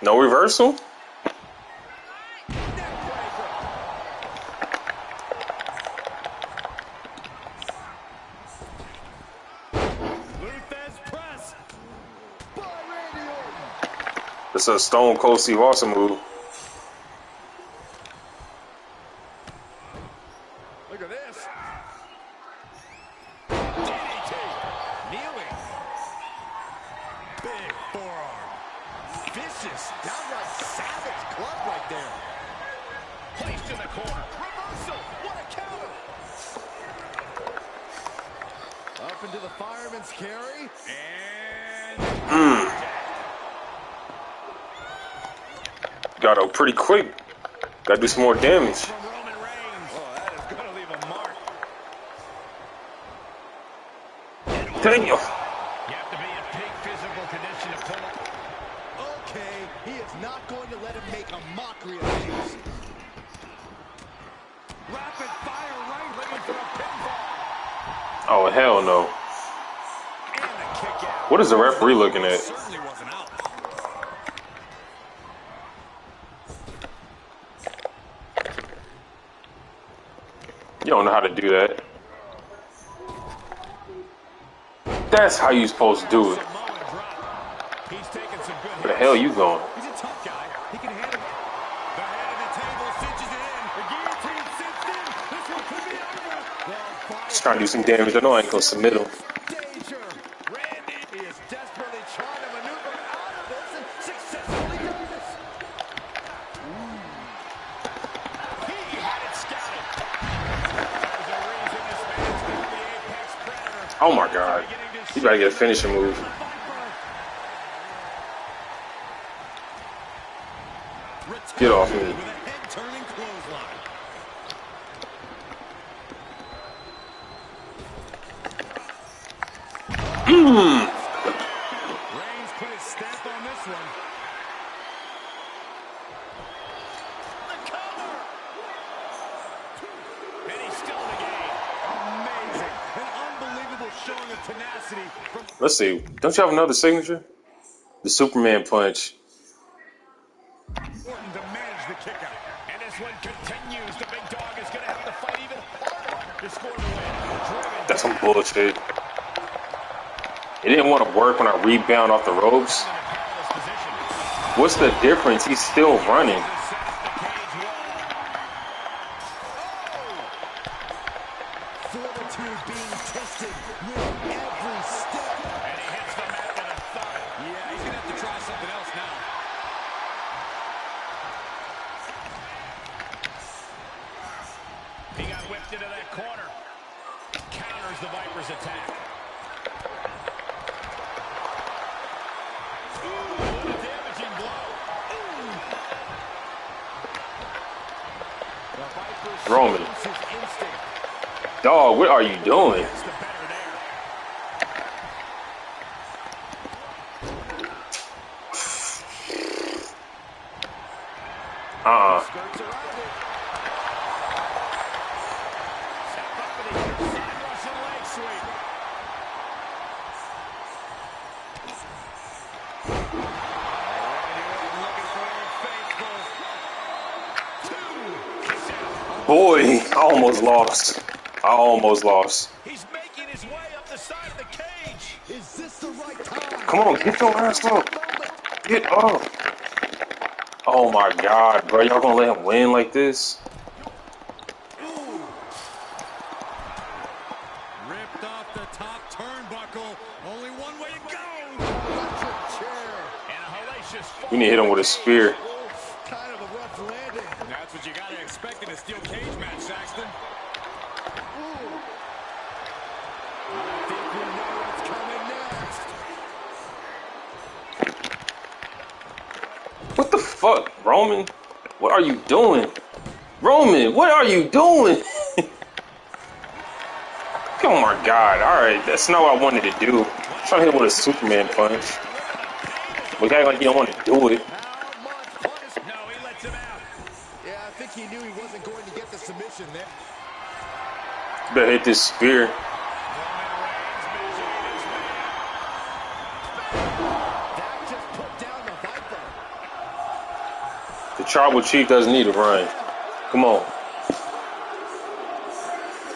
No reversal? Luthez press by Randy Orton. It's a Stone Cold Steve Austin move. Look at this. DDT. Kneeling. Big forearm. Vicious. Downright savage club right there. Placed in the corner. Reversal. What a counter. Up into the fireman's carry. And Got up pretty quick. Gotta do some more damage. From Roman Reigns. Oh, that is going to leave a mark. Dang you. You have to be in peak physical condition to pull it. Okay, he is not going to let him make a mockery of things. Rapid fire right, looking for a pinfall. Oh, hell no. And a kick out. What is the referee looking at? Certainly wasn't out. You don't know how to do that. That's how you supposed to do it. Samoan drop. He's taking some good hits. Where the hell you going? He's a tough guy. He can handle it. The head of the table cinches it in. The guillotine cinched in. This one could be over. Well, Just trying to do some damage. I know I ain't gonna submit him. Danger. Randy is desperately trying to maneuver out of this and successfully does this. he had it scouted. There's a reason this man's called the Apex Predator. Oh my god. You gotta get a finishing move. Get off me. With a head-turning clothesline. Reigns put his stamp on this one. The cover. And he's still in the game. Amazing. An unbelievable showing of tenacity from Let's see. Don't you have another signature? The Superman punch. Orton to manage the kick out. And this one continues. The big dog is going to have to fight even harder to score the win. Driven That's some bullshit. It didn't want to work when I rebound off the ropes. in a perilous position. What's the difference? He's still running. To set up the cage wall. fortitude being tested with every step. And he hits the mat with a thud. Yeah, he's going to have to try something else now. He got whipped into that corner. Counters the Viper's attack. Ooh, what a damaging blow. The Viper Roman. shows his instinct. Dog, what are you doing? That's the better there. Skirts around it. Step up and he hits side Russian leg sweep. Randy Orton looking for Old Faithful. Two. Kicks out. Boy, I almost lost. I almost lost. He's making his way up the side of the cage. Is this the right time? Come on, get your ass up. Get up. Oh my god, bro. Y'all gonna let him win like this? Ripped off the top turnbuckle. Only one way to go. Electric chair. And a hellacious fall. We need to hit him with a spear. Kind of a rough landing. That's what you got to expect in a steel cage match, Saxton. I think we know what's coming next. What the fuck, Roman? What are you doing? Roman, what are you doing? Oh my god, alright, that's not what I wanted to do. I'm trying to hit him with a Superman punch. But act like he don't want to do it. How much punishment? No, he lets him out. Yeah, I think he knew he wasn't going to get the submission there. Better hit this spear. Roman Reigns measuring his man. That just put down the Viper. The tribal chief doesn't need to run. Come on.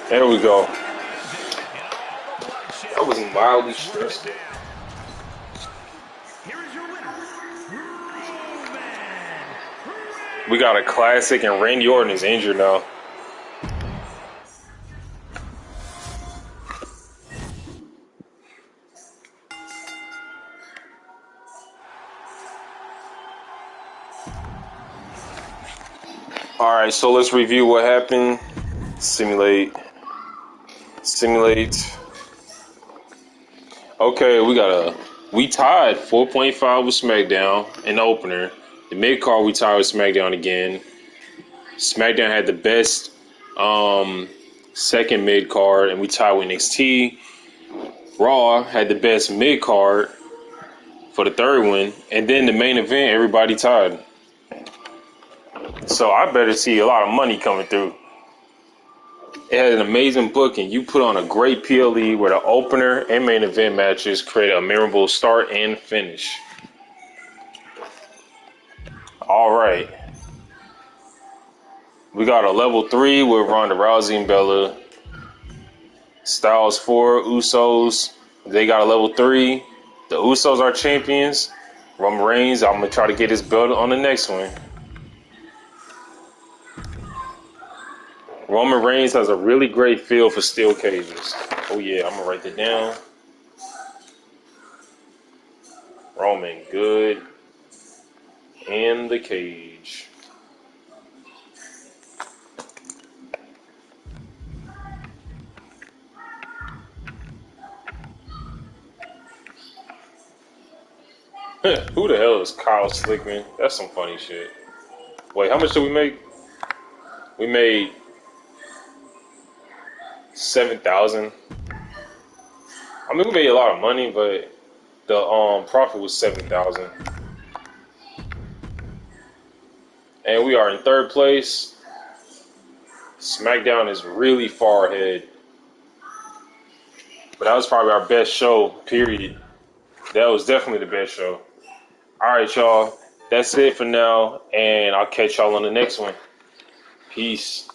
There we go. That was mildly stressful. Here is your winner, Roman. We got a classic, and Randy Orton is injured now. Alright, so let's review what happened. Simulate. Okay, we tied 4.5 with SmackDown in the opener. The mid card we tied with SmackDown again. SmackDown had the best second mid card, and we tied with NXT. Raw had the best mid card for the third one, and then the main event, everybody tied. So I better see a lot of money coming through. It had an amazing booking. You put on a great PLE where the opener and main event matches create a memorable start and finish. All right. We got a level 3 with Ronda Rousey and Bella. Styles 4, Usos. They got a level 3. The Usos are champions. Roman Reigns, I'm going to try to get his belt on the next one. Roman Reigns has a really great feel for steel cages. Oh yeah, I'm going to write that down. Roman, good in the cage. Who the hell is Kyle Slickman? That's some funny shit. Wait, how much did we make? We made 7,000. I mean, we made a lot of money, but the profit was 7,000. And we are in third place. SmackDown is really far ahead. But that was probably our best show, period. That was definitely the best show. All right, y'all. That's it for now, and I'll catch y'all on the next one. Peace.